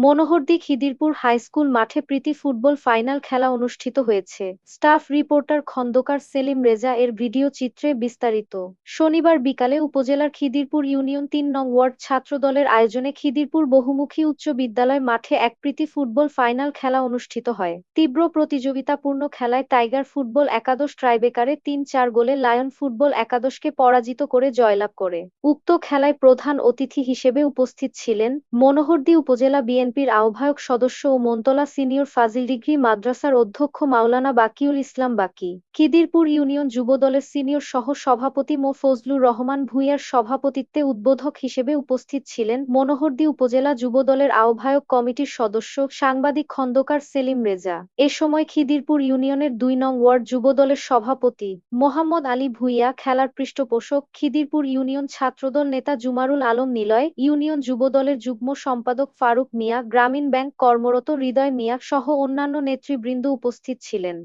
Monohardi Khidirpur high school মাঠে প্রীতি football final খেলা অনুষ্ঠিত হয়েছে। স্টাফ রিপোর্টার খন্দকার সেলিম রেজা এর ভিডিও চিত্রে বিস্তারিত। শনিবার বিকালে উপজেলার খিদিরপুর ইউনিয়ন ৩ নং ওয়ার্ড ছাত্রদলের আয়োজনে খিদিরপুর বহুমুখী উচ্চ বিদ্যালয় মাঠে এক প্রীতি ফুটবল ফাইনাল খেলা অনুষ্ঠিত হয়। তীব্র প্রতিযোগিতাপূর্ণ খেলায় টাইগার ফুটবল একাদশ টাইব্রেকারে ৩-৪ গোলে লায়ন ফুটবল একাদশকে পরাজিত করে জয়লাভ করে। উক্ত খেলায় প্রধান অতিথি হিসেবে উপস্থিত ছিলেন মনোহরদী উপজেলা বিএনপির আহ্বায়ক সদস্য ও মনতলা সিনিয়র ফাজিল ডিগ্রি মাদ্রাসার অধ্যক্ষ মাওলানা বাকিউল ইসলাম বাকি, খিদিরপুর ইউনিয়ন যুবদলের সিনিয়র সহ সভাপতি মো ফজলুর রহমান ভূঁইয়ার সভাপতিত্বে উদ্বোধক হিসেবে উপস্থিত ছিলেন মনোহরদী উপজেলা যুবদলের আহ্বায়ক কমিটির সদস্য সাংবাদিক খন্দকার সেলিম রেজা। এ সময় খিদিরপুর ইউনিয়নের ২ নং ওয়ার্ড যুবদলের সভাপতি মোহাম্মদ আলী ভূঁইয়া, খেলার পৃষ্ঠপোষক খিদিরপুর ইউনিয়ন ছাত্রদল নেতা জুমারুল আলম নিলয়, ইউনিয়ন যুবদলের যুগ্ম সম্পাদক ফারুক মিয়া, গ্রামীণ ব্যাংক কর্মরত হৃদয় মিয়া সহ অন্যান্য নেতৃবৃন্দ উপস্থিত ছিলেন।